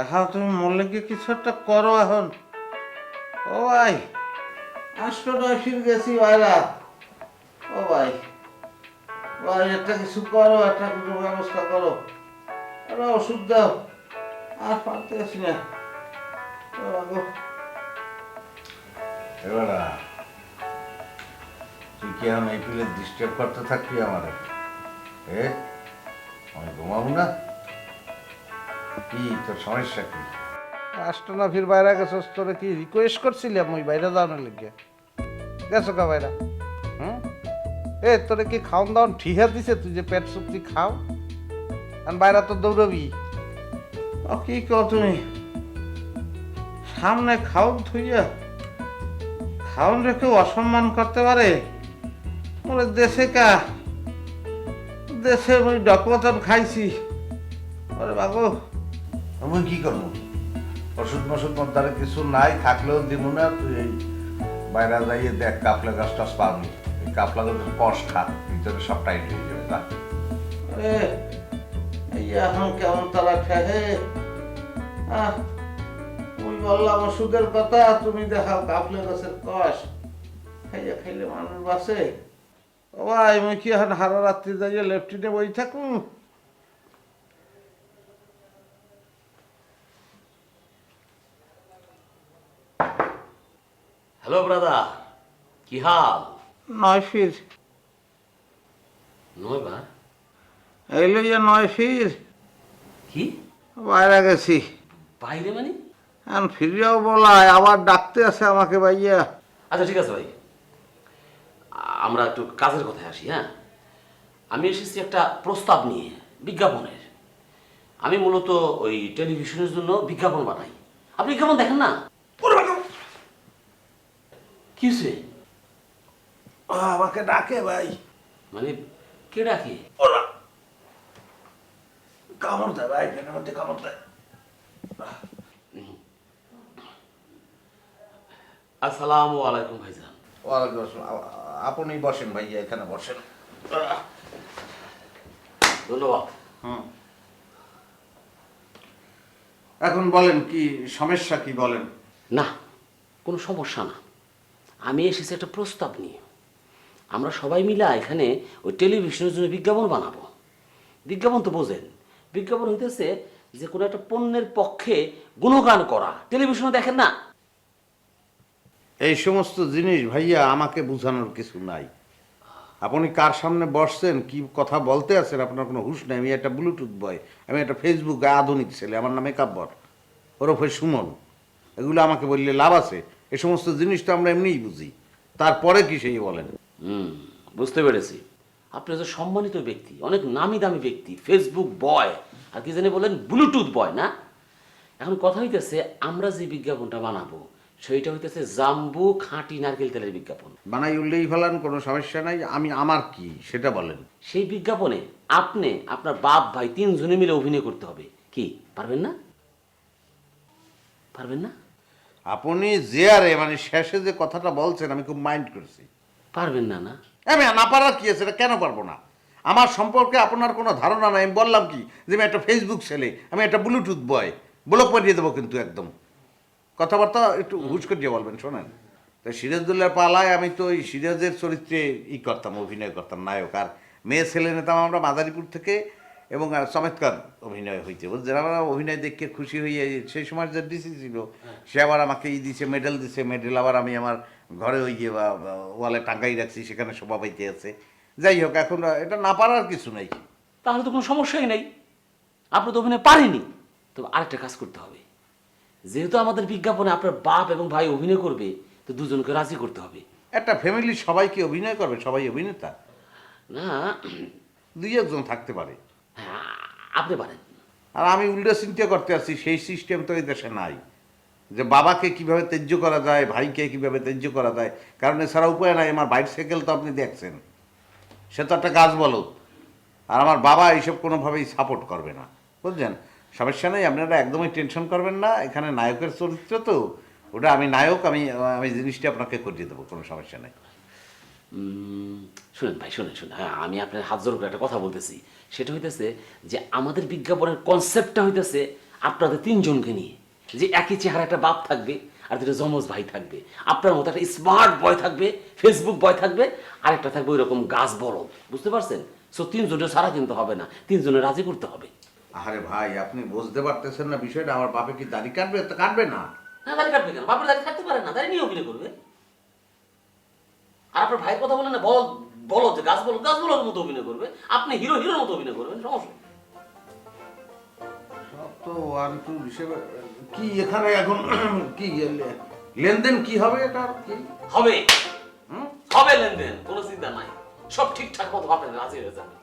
S2: এখন তুমি মল্লিকে কিছু একটা করো এখন। ও ভাই, 8-9 গেছি ভাইরা। ও ভাই ভাই, একটা কিছু করো, একটা কিছু ব্যবস্থা করো, একটা ওষুধ দাও, আর পারতে গেছি না। ও বাবু, এবার তুই কি এখন এই পিলে ডিস্টার্ব করতে থাকবি আমারে? আমি ঘুমাবো না? কি তোর সমস্যা কি?
S10: আসতো না ফির বাইরে গেছস, তোরে কি রিকোয়েস্ট করছিলাম ওই বাইরে যাওয়ার লিগে? গেছো কা বাইরা? হুম, তোরে কি খাওন দাওয়ান ঠিকা দিছে তুই যে পেট চুক্তি খাও? আর বাইরা তো দৌড়বি।
S2: ও কি কও তুমি? সামনে খাউন থুইয়া খাউন রেখে অসম্মান করতে পারে? ওরে দেশে কা দেশে ওই ডকমতন খাইছি। ওরে বাবু, আমি কি করবো? ওষুধ মশুদ মধ্যে কিছু নাই, থাকলেও দিব না। তুই এই বাইরে যাইয়ে দেখ, কাপলা গাছ টাছ পাবি। এই কাপলা গাছের কষ খা, ভিতরে সব টাইট হয়ে যাবে। তা এই এখন কেমন তারা খেয়ে ওই বললাম ওষুধের কথা, তুমি দেখাও কাপলা গাছের কষ। খাইয়া খাইলে মানুষ বাঁচে? ও ভাই, আমি কি এখন হারা রাত্রি যাইয়ে লেফটিনে বই থাকুন?
S8: হ্যালো ব্রাদার, কি হাল?
S2: 9 ফির
S8: নয়বার
S2: এই লইয়া 9 ফির
S8: কি
S2: বাইরে গেছি।
S8: বাইরে মানে?
S2: এখন ফিরিয়াও বলায়, আবার ডাকতে আছে আমাকে ভাইয়া।
S8: আচ্ছা ঠিক আছে ভাই, আমরা একটু কাজের কথায় আসি। হ্যাঁ, আমি এসেছি একটা প্রস্তাব নিয়ে, বিজ্ঞাপনের। আমি মূলত ওই টেলিভিশনের জন্য বিজ্ঞাপন বানাই। আপনি বিজ্ঞাপন দেখেন না? কি হয়েছে?
S2: আমাকে ডাকে ভাই।
S8: মানে কে ডাকে?
S2: কামড় দেয় ভাই, পেটের মধ্যে কামড় দেয়।
S8: আসসালামু আলাইকুম ভাইজান।
S2: ওয়ালাইকুম আসসালাম। আপনি বসেন ভাইয়া, এখানে বসেন।
S8: ধন্যবাদ।
S2: এখন বলেন কি সমস্যা, কি বলেন?
S8: না, কোনো সমস্যা না। আমি এসেছি একটা প্রস্তাব নিয়ে। আমরা সবাই মিলে এখানে ওই টেলিভিশনের জন্য বিজ্ঞাপন বানাবো। বিজ্ঞাপন তো বোঝেন, বিজ্ঞাপন হইতেছে যে কোনো একটা পণ্যের পক্ষে গুণগান করা। টেলিভিশনে দেখেন না?
S2: এই সমস্ত জিনিস ভাইয়া আমাকে বোঝানোর কিছু নাই। আপনি কার সামনে বসছেন, কি কথা বলতে আছেন, আপনার কোনো হুঁশ নেই। আমি একটা ব্লুটুথ বয়, আমি একটা ফেসবুক আধুনিক ছেলে, আমার নামে কাব্বর, ওরফে সুমন। এগুলো আমাকে বললে লাভ আছে? এই সমস্ত জিনিস তো আমরা এমনিই বুঝি, তারপরে কি সেই বলেন?
S8: বুঝতে পেরেছি। আপনি যে সম্মানিত ব্যক্তি, অনেক নামি দামি ব্যক্তি, ফেসবুক বয়, আর কি জানি বলেন ব্লুটুথ বয় না? এখন কথা হইতেছে আমরা যে বিজ্ঞাপনটা বানাবো সেইটা হইতেছে জাম্বু খাঁটি নারকেল তেলের বিজ্ঞাপন।
S2: বানাই উল্লেই ফেলান, কোনো সমস্যা নাই। আমার কি সেটা বলেন।
S8: সেই বিজ্ঞাপনে আপনি, আপনার বাপ ভাই 3 জনে মিলে অভিনয় করতে হবে। কি পারবেন না? পারবেন না?
S2: আপনি যে আরে মানে শেষে যে কথাটা বলছেন আমি খুব মাইন্ড করছি।
S8: পারবেন না? না
S2: আমি না পারার কি আছে, এটা কেন পারবো না? আমার সম্পর্কে আপনার কোনো ধারণা নাই। আমি বললাম কি যে আমি একটা ফেসবুক ছেলে, আমি একটা ব্লুটুথ বয়, ব্লক পাঠিয়ে দেবো কিন্তু একদম। কথাবার্তা একটু হুশ করে বলবেন। শোনেন, তো সিরাজদৌল্লার পালায় আমি তো ওই সিরাজের চরিত্রে করতাম, অভিনয় করতাম, নায়ক। আর মেয়ে ছেলে নিতাম আমরা মাদারীপুর থেকে, এবং চমৎকার অভিনয় হয়েছে বুঝছেন। আমরা অভিনয় দেখে খুশি হয়ে, সেই সময় যে ডিসি ছিল সে আবার আমাকে দিছে, মেডেল দিছে। মেডেল আবার আমি আমার ঘরে ওই বা ওয়ালে টাঙ্গাই রাখছি, সেখানে শোভা পাইতে আছে। যাই হোক, এখন এটা না পারার কিছু নাই।
S8: তাহলে তো কোনো সমস্যাই নাই, আপনি তো অভিনয় পারেনি। তবে আরেকটা কাজ করতে হবে, যেহেতু আমাদের বিজ্ঞাপনে আপনার বাপ এবং ভাই অভিনয় করবে, তো দুজনকে রাজি করতে হবে।
S2: একটা ফ্যামিলির সবাই কি অভিনয় করবে? সবাই অভিনেতা
S8: না,
S2: 2-1 থাকতে পারে।
S8: হ্যাঁ, আপনি পারেন।
S2: আর আমি উল্টো চিন্তা করতে আসছি, সেই সিস্টেম তো এই দেশে নাই। যে বাবাকে কিভাবে ত্যায্য করা যায়, ভাইকে কিভাবে ত্যায্য করা যায়, কারণ এছাড়া উপায় নাই। আমার বাইসাইকেল তো আপনি দেখছেন, সে তো একটা গাছ বলো, আর আমার বাবা এইসব কোনোভাবেই সাপোর্ট করবে না, বুঝছেন? সমস্যা নেই, আপনারা একদমই টেনশন করবেন না। এখানে নায়কের চরিত্র তো, ওটা আমি নায়ক, আমি জিনিসটা আপনাকে করিয়ে দেবো, কোনো সমস্যা নেই।
S8: শুনেন ভাই, শুনেন শুনেন, হ্যাঁ আমি আপনার হাত জোর করে একটা কথা বলতেছি। সেটা হইতেছে যে আমাদের বিজ্ঞাপনের কনসেপ্টটা হইতেছে আপনাদের তিনজনকে নিয়ে, যে একই চেহারা একটা বাপ থাকবে আর দুটো যমজ ভাই থাকবে, আপনার মতো একটা স্মার্ট বয় থাকবে, ফেসবুক বয় থাকবে, আর একটা থাকবে ওই রকম গাছ বলদ, বুঝতে পারছেন? সো তিনজনের ছাড়া কিন্তু হবে না, তিনজনের রাজি করতে হবে।
S2: আরে ভাই, আপনি বুঝতে পারতেছেন না বিষয়টা? আমার বাপে কি দাড়ি কাটবে? তো কাটবে না।
S8: হ্যাঁ, দাড়ি কাটবে কেন? বাপের দাড়ি কাটতে পারে না, দাড়ি নিয়ে অভিনয় করবে। আর আপনার ভাইয়ের কথা বলেন না, বলো যে গাছ বলো, গাছ বলার মতো অভিনয় করবে, আপনি হিরোর মতো অভিনয় করবেন, সমস্যা নেই।
S2: সব তো 1 2 হিসেবে কি এখানে এখন কি লেনদেন কি হবে? এটা কি
S8: হবে? হবে লেনদেন, কোনো চিন্তা নাই, সব ঠিকঠাক মতো আপনার রাজি হয়ে যাবে,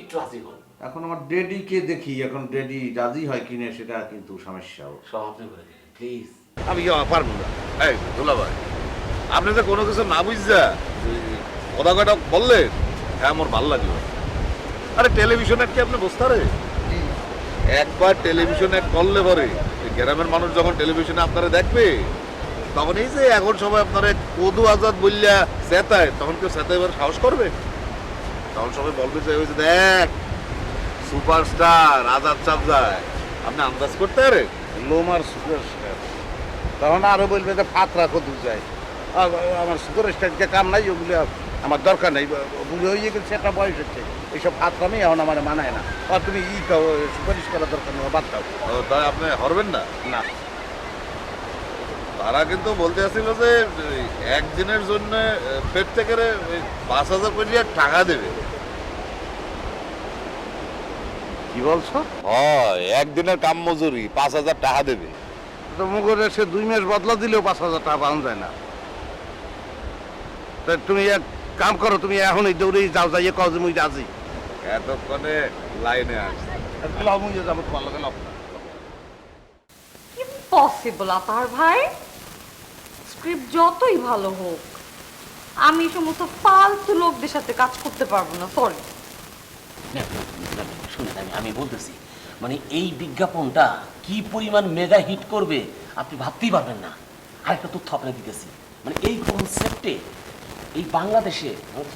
S8: একটু রাজি হন।
S2: এখন আমার ডেডিকে দেখি, এখন ডেডি রাজি হয় কিনে সেটা কিন্তু সমস্যা।
S8: সব আপনি করে দিন প্লিজ।
S1: আমি কি পারবো না? এই দুলা ভাই, আপনি তো কোনো কিছু না বুঝছা কথা কটা বললেন, হ্যাঁ আমার ভালো লাগলো। আরে টেলিভিশন কি আপনি বুঝতে পারে? একবার টেলিভিশন করলে পরে গ্রামের মানুষ যখন টেলিভিশনে আপনারা দেখবে, তখন এই যে এখন সবাই আপনারা কদু আজাদ বললা চেতায়, তখন কেউ চেতাইবার সাহস করবে? তখন সবাই বলবে যে ওই যে দেখ সুপারস্টার আজাদ চাপ যায়। আপনি আন্দাজ করতে পারেন?
S2: লোমার সুপারস্টার, তখন আরো বলবে যে ফাতরা কদু যায়। আমার সুপারস্টারকে কাম নাই, ওগুলো আমার দরকার নেই, বুড়ি হয়ে গেছে, একটা বয়স হচ্ছে, এইসব ফাতরামি এখন আমার মানায় না। আর তুমি সুপারিশ করার দরকার নেই, বাদ দাও।
S1: তাই আপনি হরবেন না?
S2: না,
S1: তারা কিন্তু বলতে আসছিল যে একদিনের জন্য পেট থেকে 5,000 করে টাকা দেবে।
S2: কি বলছো?
S1: হয়, একদিনের কাম মজুরি 5,000 টাকা দেবে।
S2: তো মুখে সে 2 মাস বদলা দিলেও 5,000 টাকা পাওয়া যায় না। তা তুমি এক কাম করো, তুমি এখন এই দৌড়েই যাও, যাইয়ে কও যে মুই রাজি।
S1: এতক্ষণে লাইনে আসছে।
S2: লাও, মুই যাবো তোমার লগে, লাও।
S6: ইম্পসিবল আতার ভাই, স্ক্রিপ্ট যতই ভালো হোক, আমি সমস্ত ফালতু লোকদের সাথে কাজ করতে পারবো না, সরি।
S8: শুনেন, আমি বলতেছি, মানে এই বিজ্ঞাপনটা কি পরিমাণ মেগা হিট করবে আপনি ভাবতেই পারবেন না। আরেকটা তথ্য আপনাকে দিতেছি, মানে এই কনসেপ্টে এই বাংলাদেশে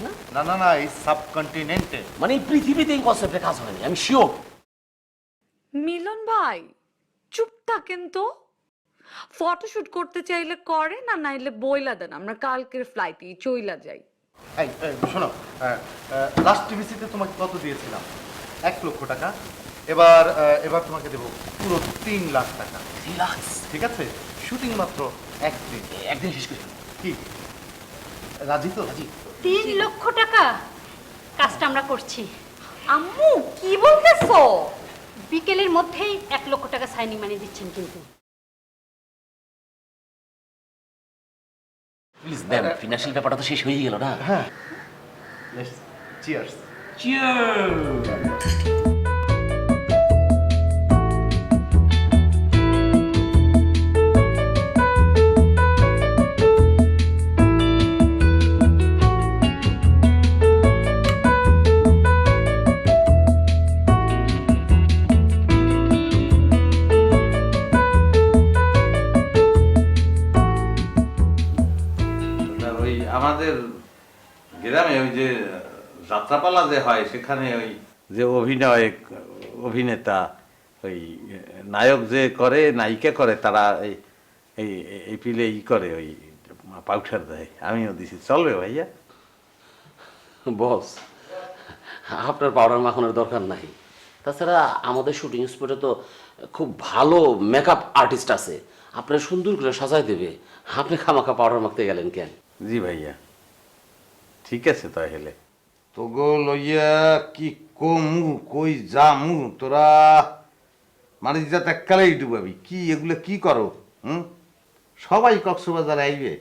S8: না,
S9: না না না, এই সাবকন্টিনেন্টে,
S8: মানে এই পৃথিবীতে এই কনসেপ্টে কাজ হয়নি, আমি শিওর।
S6: মিলন ভাই চুপ থাকেন তো, ফটোশুট করতে চাইলে করে না, নাইলে বইলা দেন, আমরা কালকের ফ্লাইটেই চইলা যাই।
S9: এই শোনো, লাস্ট টিভিসিতে তোমাকে কত দিয়েছিলাম? 1 লক্ষ টাকা। এবার তোমাকে দেবো পুরো 3 লাখ টাকা।
S8: রিল্যাক্স,
S9: ঠিক আছে? শুটিং মাত্র 1 দিন।
S8: একদিন শেষ করে ফেলবো।
S9: কি রাজি তো? রাজি।
S5: 3 লক্ষ টাকা? কাজটা আমরা করছি।
S6: আম্মু কি বলতেছো?
S5: বিকেলের মধ্যেই 1 লক্ষ টাকা সাইনিং মানি দিচ্ছেন কিন্তু।
S8: প্লিজ দেন, ফিনান্সিয়াল ব্যাপারটা তো শেষ হয়ে গেল না?
S9: হ্যাঁ, চিয়ার্স।
S8: চিয়ার্স।
S2: ওই আমাদের গ্রামে ওই যে যাত্রাপালা যে হয়, সেখানে ওই যে অভিনেতা ওই নায়ক যে করে, নায়িকা করে, তারা এই পিলে করে, ওই পাউডার দেয়, আমিও দিছি, চলবে ভাইয়া?
S8: বস, আপনার পাউডার মাখানোর দরকার নাই। তাছাড়া আমাদের শুটিং স্পটে তো খুব ভালো মেকআপ আর্টিস্ট আছে, আপনার সুন্দর করে সাজাই দেবে, আপনি খামাখা পাউডার মাখতে গেলেন কেন?
S2: জি ভাইয়া, ঠিক আছে তাহলে। তো গো লইয়া কি কমু, কই যামু, তোরা মানে যাতে এককালেই ডুবাবি কি? এগুলো কি করো? সবাই কক্সবাজার আইবে,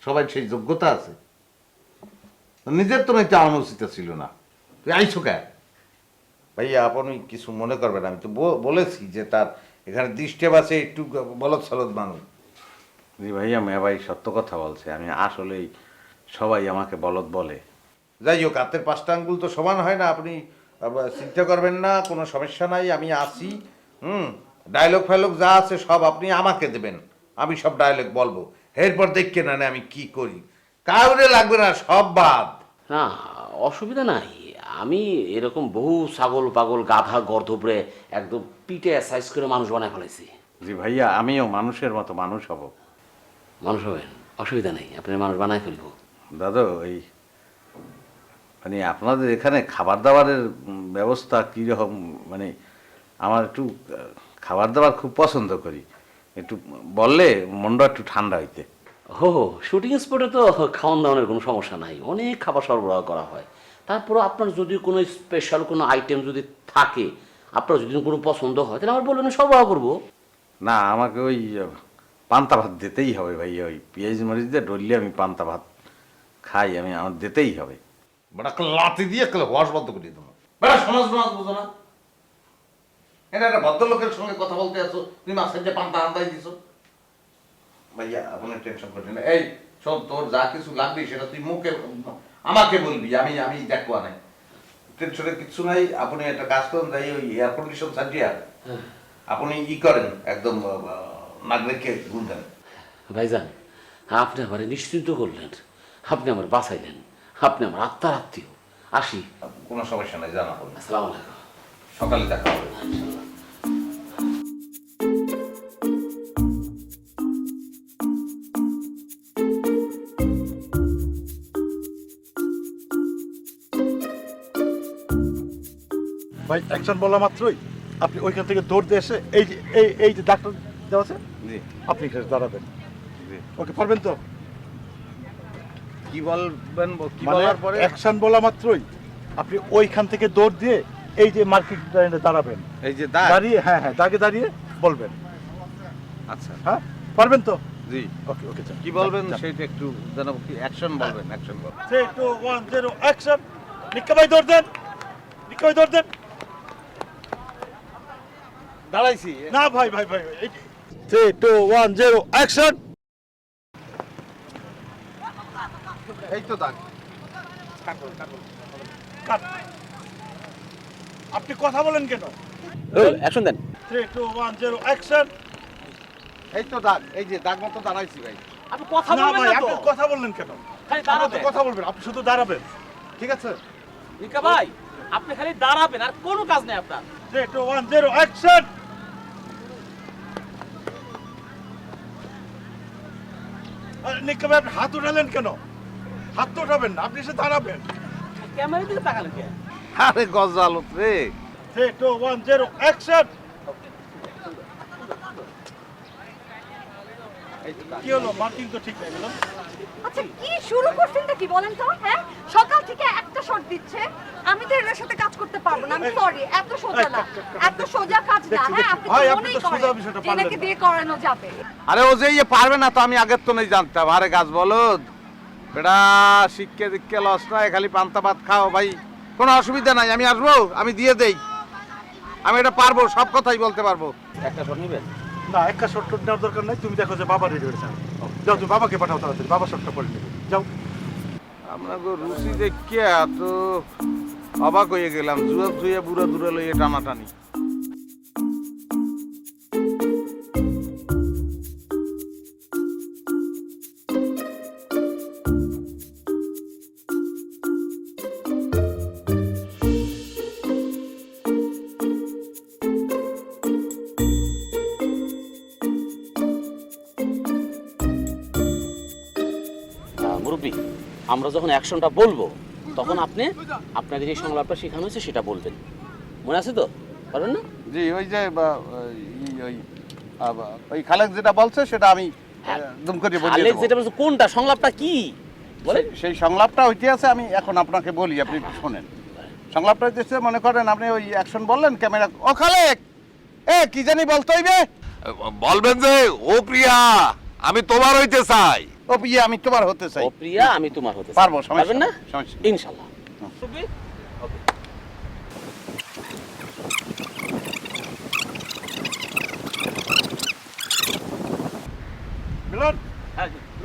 S2: সবাই সেই যোগ্যতা আছে? নিজের তো একটা অনুচিত ছিল না, তুই আইছো কে? ভাইয়া আপনি কিছু মনে করবেন, আমি তো বলেছি যে তার এখানে দৃষ্টি আছে, একটু বলদ সলদ মানুষ। জি ভাইয়া, মেয়া ভাই সত্য কথা বলছে। আমি আসলেই, সবাই আমাকে বলদ বলে। যাই হোক, হাতের 5টা আঙ্গুল তো সমান হয় না। আপনি চিন্তা করবেন না, কোনো সমস্যা নাই, আমি আসি। ডায়লগ ফাইলগ যা আছে সব আপনি আমাকে দেবেন, আমি সব ডায়লগ বলবো। এরপর দেখকে না আমি কি করি, কাউরে লাগবে না, সব বাদ।
S8: না অসুবিধা নাই, আমি এরকম বহু ছাগল পাগল গাধা গর্ধপরে একদম পিঠে সাইজ করে মানুষ বানায় ফেলাইছি।
S2: জি ভাইয়া, আমিও মানুষের মতো মানুষ হব।
S8: মানুষ হবেন, অসুবিধা নেই, আপনি মানুষ বানায় ফেলবো।
S2: দাদা, ওই মানে আপনাদের এখানে খাবার দাবারের ব্যবস্থা কীরকম? মানে আমার একটু খাবার দাবার খুব পছন্দ করি, একটু বললে মনটা একটু ঠান্ডা হইতে।
S8: হো শুটিং স্পটে তো খাওয়ান দাওয়ানোর কোনো সমস্যা নাই, অনেক খাবার সরবরাহ করা হয়। তারপরে আপনার যদি কোনো স্পেশাল কোনো আইটেম যদি থাকে, আপনার যদি কোনো পছন্দ হয় তাহলে আমার বলবেন, সরবরাহ করবো।
S2: না, আমাকে ওই পান্তা ভাত দিতেই হবে ভাই। ওই পেঁয়াজ মরিচ দিয়ে ডললে আমি পান্তা ভাত খাই, আমার দিতেই হবে। বেটা লাতি দিয়ে ওয়াশ বন্ধ করে দেবো। বেটা সমাজ সমাজ বুঝো না, এটা একটা ভদ্রলোকের সঙ্গে কথা বলতে আছো, তুমি মাছের যে পান্তা আন্দাই দিছো। ভাইয়া আপনার টেনশন করছেন না। এই শোন, তোর যা কিছু লাগবে সেটা তুই মুখে আমাকে বলবি, আমি দেখবো নাই, টেনশনের কিছু নাই। আপনি একটা কাজ করেন, যাই ওই এয়ার কন্ডিশন সাজিয়া আপনি করেন, একদম নাগরিককে গুণ দেন।
S8: ভাইজান, আপনি আমার নিশ্চিন্ত করলেন, আপনি আমার বাঁচাইলেন, আপনি আমার আত্মার আত্মীয়। আসি,
S2: কোনো সমস্যা নাই, জানা হবে।
S8: আসসালামু আলাইকুম।
S2: সকালে দেখা হবে।
S9: ভাই অ্যাকশন বলা মাত্রই আপনি ওইখান থেকে দৌড় দিয়ে এসে এই যে ডাক্তার দেওয়া আছে,
S2: জি
S9: আপনি এখানে দাঁড়াবেন।
S2: জি।
S9: ওকে, পারবেন তো?
S2: কি বলবেন, কি
S9: মানে
S2: বলার পরে?
S9: অ্যাকশন বলা মাত্রই আপনি ওইখান থেকে দৌড় দিয়ে এই যে মার্কেট দাঁড়াবেন,
S2: এই যে দাঁড়।
S9: দাঁড়িয়ে হ্যাঁ দাগে দাঁড়িয়ে বলবেন।
S2: আচ্ছা,
S9: হ্যাঁ, পারবেন তো?
S2: জি।
S9: ওকে ওকে,
S2: কি বলবেন সেটা একটু জানাবো। কি অ্যাকশন বলবেন? অ্যাকশন বলবেন।
S9: 3 2 1 0 অ্যাকশন। নিক্কা ভাই দৌড় দেন, নিক্কা ভাই দৌড় দেন।
S2: দাঁড়াইছি।
S9: না ভাই 3 2 1 0 অ্যাকশন।
S2: এই তো দাঁড়।
S9: কাট। আপনি কথা বলেন কেন?
S8: অ্যাকশন দেন।
S9: 3 2 1 0 অ্যাকশন।
S2: এই তো দাগ, এই যে দাগ মতো দাঁড়াইছি ভাই।
S8: আপনি কথা
S9: না
S8: বলবেন
S9: ভাই,
S8: না তো,
S9: আপনি কথা বললেন কেন?
S8: খালি
S9: আপনি তো
S8: দাঁড়াবেন।
S9: কথা বলবেন, আপনি শুধু দাঁড়াবেন, ঠিক আছে?
S3: নিকা ভাই, আপনি খালি দাঁড়াবেন, আর কোনো কাজ নেই আপনার।
S9: 3 2 1 0 অ্যাকশন। নিক্কা ভাই, আপনি হাত উঠালেন কেন? হাত তো উঠাবেন না, আপনি এসে দাঁড়াবেন।
S3: ক্যামেরার দিকে তাকালেন কে?
S2: আরে গজালত রে।
S9: 3 2 1 0 অ্যাকশন। কি হলো, মার্কিং তো ঠিক নাই বললাম।
S6: আচ্ছা কি শুরু করছেনটা কি বলেন তো? হ্যাঁ, সকাল থেকে একটা শট দিচ্ছে, আমি তো এর সাথে কাজ করতে পারবো না। আমি সরি, এত সোজা না, এত সোজা কাজ না। হ্যাঁ, আপনি
S9: ভাই,
S6: তো
S9: আপনি
S6: মনেই
S9: তো সোজা
S6: করেন
S9: বিষয়টা
S6: যে
S9: পারলেন
S6: এনাকে
S9: না।
S6: দিয়ে করানো যাবে।
S2: আরে ও যে পারবে না তো আমি আগের তো নেই জানতাম। আরে গাছ বলদ বেটা, শিক্ষা দীক্ষা লস নাই, খালি পান্তা ভাত খাও ভাই, কোনো অসুবিধা নাই। আমি আসবো, আমি দিয়ে দেই, আমি এটা পারবো, সব কথাই বলতে পারবো।
S8: একটা শট নেবেন?
S9: না, একটা শর্ট নেওয়ার দরকার নাই। তুমি দেখো যে বাবা রেডি হয়েছে। যাও, তুমি বাবাকে পাঠাও তাড়াতাড়ি, বাবা শর্টটা করে নেবে। যাও।
S2: আমরা রুচি দেখিয়া তো অবাক হয়ে গেলাম, জুয়া জুয়ে বুড়া দূরে লইয়ে টানাটানি।
S8: মুরব্বী, আমরা যখন অ্যাকশনটা বলবো তখন আপনি আপনাদের যে সংলাপটা শেখানো হয়েছে সেটা বলবেন, মনে আছে তো? পারবেন না?
S2: জি, ওই যে ওই খালেক যেটা বলছে সেটা আমি একদম করে বলি।
S8: আলেক যেটা বলছে কোনটা, সংলাপটা কি বলেন?
S2: সেই সংলাপটা হইতে আছে, আমি এখন আপনাকে বলি, আপনি একটু শোনেন। সংলাপটা হইতেছে, মনে করেন আপনি ওই অ্যাকশন বললেন, ক্যামেরা ও খালেক এ কি জানি বলতে হইবে,
S1: বলবেন যে ও প্রিয়া, আমি তোমার হইতে চাই।
S2: ও প্রিয়া, আমি তোমার হতে চাই।
S8: ও প্রিয়া, আমি তোমার হতে চাই।
S2: পারবো, সমস্যা
S8: পারবেন না?
S2: নেই, সমস্যা নেই।
S8: ইনশাআল্লাহ।
S9: মিলন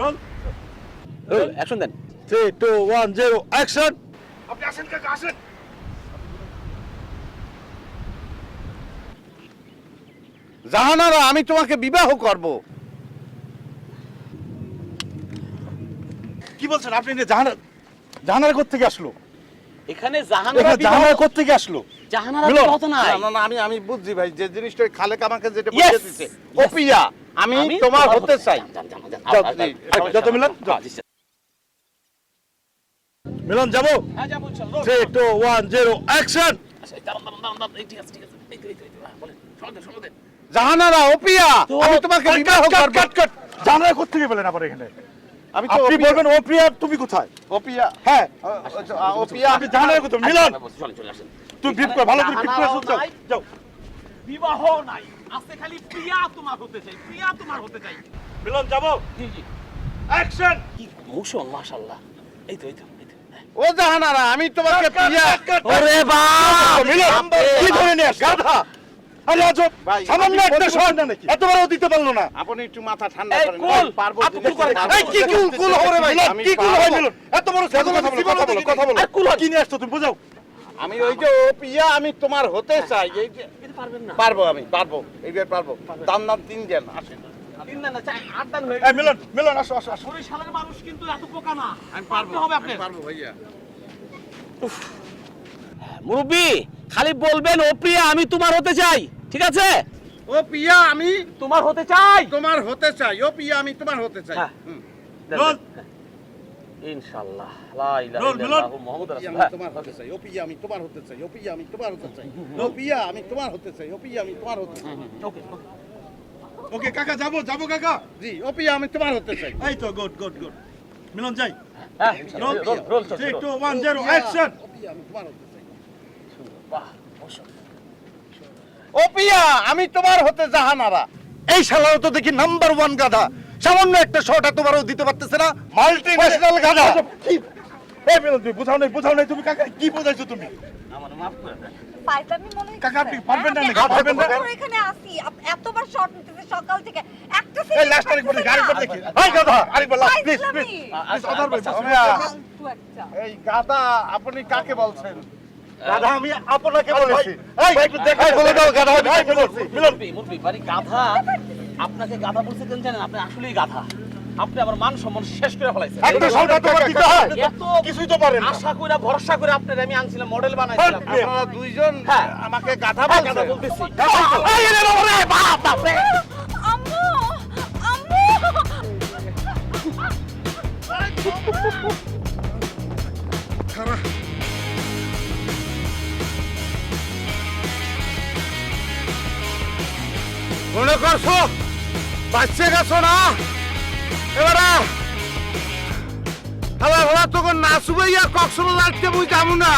S9: রোল
S8: অ্যাকশন দেন
S9: 3 2 1 0 অ্যাকশন আপনি আসেন কাকা আসেন
S10: জাহানারা আমি তোমাকে বিবাহ করব।
S9: কি বলছেন আপনি জাহানারা কোত্থেকে আসলো
S8: এখানে জাহানারা
S9: জাহানারা কোত্থেকে আসলো
S8: জাহানারা
S9: মিলন,
S8: বিবাহ তো নাই।
S10: না আমি বুঝছি ভাই, যে জিনিসটা ওই খালেক আমাকে যেটা
S8: Yes!
S10: বুঝিয়ে দিছে ও পিয়া আমি তোমার হতে চাই।
S9: যাও, যত মিলন যাও। মিলন যাবো
S8: হ্যাঁ যাবো চলো
S9: 3 2 1 0 অ্যাকশন
S8: দাঁড়ান ঠিক আছে এই তো বলেন শোনো দেন
S10: জাহানারা ও পিয়া আমি তোমাকে বিবাহ করব।
S9: কাট জাহানারা কোত্থেকে পেলেন আবার এখানে
S10: আমি তো
S9: আপনি বলবেন ও প্রিয়া তুমি কোথায়
S10: ও পিয়া
S9: হ্যাঁ
S10: ও পিয়া
S9: আপনি জাহানারা কোথায় মিলন
S8: চলে আসেন
S9: তুমি ভিপ কর ভালো করে ভিপ করে শুনছো
S8: জাহানারাও নাই।
S9: যাও
S8: বিবাহ নাই আছে খালি প্রিয়া তোমার হতে চাই প্রিয়া তোমার হতে চাই
S9: মিলন যাবো
S8: জি জি
S9: অ্যাকশন
S8: কি মোশন মাশাআল্লাহ এই তো হ্যাঁ।
S10: ও জাহানারা আমি তোমাকে পিয়া।
S8: ওরে বাপ
S9: মিলন কি ধরে নিয়ে আসছো গাধা আরে আজব
S10: ভাই,
S9: সামান্য
S10: আপনি
S9: একটা
S10: বলতে
S9: শট
S10: পারবেন না নাকি?
S9: এতবারও দিতে পারলো না
S10: আপনি একটু মাথা ঠান্ডা
S8: এই
S10: করেন
S8: কুল,
S10: ভাই, পারবো
S8: আপনি
S10: জিনিস
S8: কুল করেন।
S10: পারবো।
S9: এই কি কুল হবে ভাই
S10: আমি
S9: কি কুল হয়
S10: পারবো।
S9: মিলন এত বড় কথা বলো কথা বলো
S8: আর কুল হয়।
S9: কি নিয়ে আসছো তুমি বুঝাও
S10: আমি ওই যে ও পিয়া আমি তোমার হতে চাই এই যে
S8: পারবেন না
S10: পারবো আমি এইবার পারবো দাম 3 দেন আসেন।
S8: তিন না চাই আট দান হয়ে
S9: এই মিলন আসো আসো আসো
S8: বরিশালের মানুষ কিন্তু এত বোকা না
S10: আমি পারবো
S8: হবে আপনার
S10: পারবো ভাইয়া।
S8: মুরব্বি খালি বলবেন ও প্রিয়া আমি তোমার হতে চাই ঠিক আছে
S10: ও পিয়া আমি
S8: তোমার হতে চাই
S10: তোমার হতে চাই ও পিয়া আমি তোমার হতে চাই।
S8: হ্যাঁ।
S10: হুম।
S9: রোল
S8: ইনশাআল্লাহ লা ইলাহা
S9: রোল,
S8: ইল্লাল্লাহু মুহাম্মাদুর
S10: পিয়া
S8: রাসূলুল্লাহ
S10: আমি তোমার হতে চাই ও পিয়া আমি তোমার হতে চাই ও পিয়া আমি তোমার হতে চাই ও পিয়া আমি তোমার হতে চাই ও পিয়া আমি তোমার হতে চাই।
S8: ওকে
S9: ওকে কাকা যাবো কাকা
S10: জি ও পিয়া আমি তোমার হতে চাই।
S9: এই তো গুড মিলন যাই
S8: হ্যাঁ
S9: রোল
S8: রোল
S9: 3 2 1 0 অ্যাকশন
S10: ও পিয়া আমি তোমার হতে চাই।
S8: বাহ
S10: ও পিয়া আমি তোমার হতে জাহানারা।
S9: এই শালাও তো দেখি নাম্বার 1 গাধা সামান্য একটা শট এতবারও দিতে পারতেছে না মাল্টি ন্যাশনাল গাধা কি এই মিলন তুমি বুঝাও নাই তুমি কাকা কি বোঝাইছো তুমি
S8: আমার মাফ করে দেন
S6: ফাইজলামি মনে হয়
S9: কাকা, আপনি
S6: করছেন,
S9: পারবেন না
S6: হ্যাঁ?
S9: নাকি? পারবেন না?
S6: আমরা এখানে আসি এতবার শর্ট নিতেছে সকাল থেকে একটা
S9: এই লাস্ট আরেকবার দেখি আরেকবার দেখি এই গাধা আরেকবার লাস্ট প্লিজ
S6: ফাইজলামি।
S9: প্লিজ অদার ভাই
S6: ফালতু একটা।
S10: এই গাদা আপনি কাকে বলছেন?
S9: গাধা আমি আপনাকে বলেছি এই একটু দেখাই বলে দাও গাধা আমি কাকে বলছি মিলন
S8: মুরব্বি বাড়ি গাধা আপনাকে গাধা বলতে কেন জানেন আপনি আসলেই গাধা আপনি আমার মান সম্মান শেষ করে ফেলাইছেন
S9: একটা শট তোমার দিতে হয়
S8: এত
S9: কিছুই তো পারেন না
S8: আশা কইরা ভরসা করে আপনার আমি আনছিলাম মডেল বানাইছিলাম
S10: আপনারা দুইজন
S8: হ্যাঁ।
S10: আমাকে গাধা
S8: গাধা
S10: বলছেন।
S8: বলতেছি
S9: এই রে রে বাপ বাপ রে
S6: আম্মু আম্মু
S10: মনে করছো বাচ্চা গেছো না এবারে আবার তখন নাচুবে ইয়া কখনো লাগতে বুঝ যাবো না